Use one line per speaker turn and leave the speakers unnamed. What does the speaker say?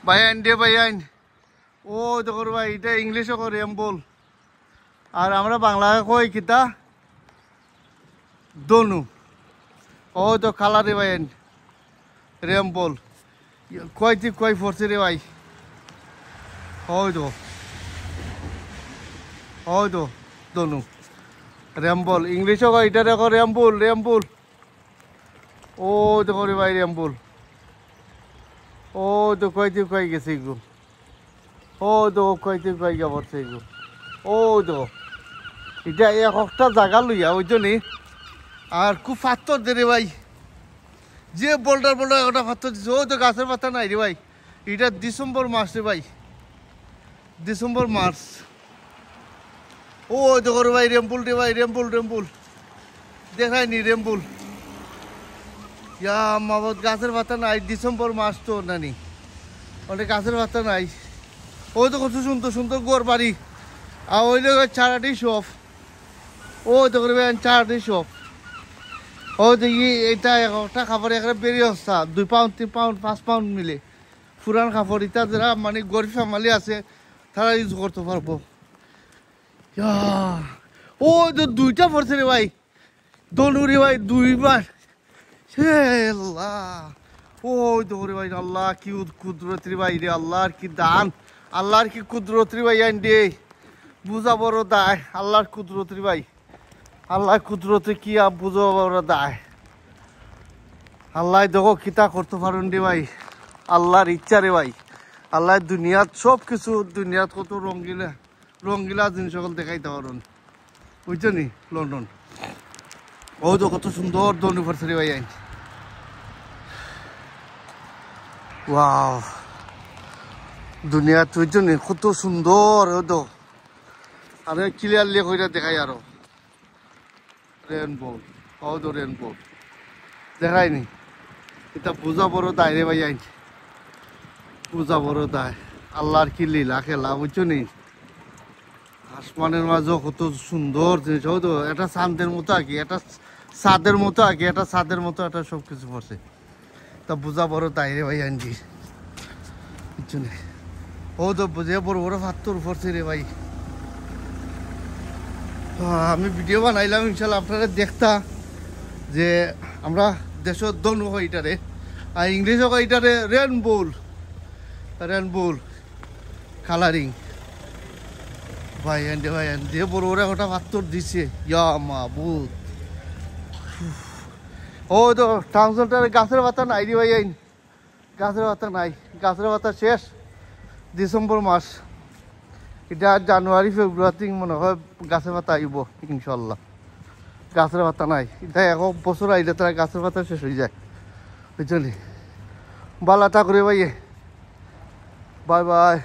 ভাই আইন দে ভাই আইন। ও দেখো ভাই এটা ইংলিশে কো রেম্বল, আর আমরা বাংলায় কই কিতা দনু। ও তো কালার রে ভাই আইন রেম্বল কয় ঠিক কয় ফোরছে রে ভাই। ওই তো দনু রেম্বল ইংলিশে কয় এটা দেখো রেম্বুল রেম্বুল। ও দেখো রে ভাই রেম্বুল। ও তো কয়তে কয় গেছে গো। ও তো কয়তে কয় গা পড়ছে গো। ও তো এটা একটা জায়গা লইয়া ওই জন্যে আর খুব পাথর দে রে ভাই, যে বোল্ডার বোল্ডার একটা পাথর দিচ্ছে। ও তো গাছের পাতা নাই রে ভাই, এটা ডিসেম্বর মাস রে ভাই, ডিসেম্বর মাস। ও দেখো রে ভাই রেম্বুল রে ভাই রেম্বুল রেম্বুল দেখায়নি রেম্বুল। ইয়া মাবত গাছের পাতা নাই, ডিসেম্বর মাস তো নানি অনেক গাছের পাতা নাই। ও তো কত সুন্দর সুন্দর গোর বাড়ি, আর ওই লোক চারাটি শপ। ও তো করবে চারাটি শপ। ও দেখি এটা একটা কাপড় একটা বেরিয়ে আসা 2 পাউন্ড 3 পাউন্ড 5 পাউন্ড মিলে পুরান কাপড়। এটা যারা মানে গরিব ফ্যামিলি আছে তারা ইউজ করতে পারবো। ও তো 2টা পড়ছে রে ভাই দনু রে ভাই 2বার। ও দৌড়ে ভাই আল্লাহ কি কুদরত রে ভাই রে, আল্লাহর কি দান, আল্লাহর কি কুদরত রে ভাই আইন দে বুঝা বড় দায়। আল্লাহর কুদরত রে ভাই, আল্লাহর কুদরতে কি আর বুঝা বড় দায়। আল্লাহ দেখো কিতা করতে পারেন রে ভাই, আল্লাহর ইচ্ছা রে ভাই। আল্লাহ দুনিয়াত সব কিছু দুনিয়াত কত রঙ্গিলা রঙ্গিলা জিনিস সকল দেখাইতে পারেন বুঝছো নি লন্ডন। ও তো কত সুন্দর দনু পড়ছে রে ভাই আইন। ওয়াও দুনিয়া তুই জন্য কত সুন্দর। ও তো আর ক্লিয়ারলি কইরা দেখাই আরো রেনবো। ও তো রেনবো দেখায়নি, এটা বুঝা বড় দায় রে ভাই আইন, বুঝা বড় দায়। আল্লাহর কি লীলা খেলা বুঝছো নি। আসমানের মাঝে কত সুন্দর জিনিস। ও তো এটা চাঁদের মতো আঁকি, এটা ছাদের মতো আঁকি, এটা ছাদের মতো এটা সব কিছু পড়ছে। তা বুঝা বড় দায় রে ভাই আইনজি বুঝছো নি। ও তো বুঝে বড় বড় পাথর পড়ছে রে ভাই। আমি ভিডিও বানাইলাম ইনশাল্লাহ আপনারা দেখতা যে আমরা দেশের দনু হয় এটারে, আর ইংলিশও হয় এটারে রেনবোল রেনবোল কালারিং। ভাই দিয়ে বড় বড় একটা পাথর দিছে ইয়া মাবুদ। ও তো টাউন সেন্টারে গাছের পাতা নাই রে ভাই আইন, গাছের পাতা নাই, গাছের পাতা শেষ ডিসেম্বর মাস। এটা জানুয়ারি ফেব্রুয়ারি মনে হয় গাছের পাতা আইব ইনশাল্লাহ। গাছের পাতা নাই, এটা 1 বছর আইলে তারা গাছের পাতা শেষ হয়ে যায় বুঝলি। বালাটা করে ভাইয়ে বাই বাই।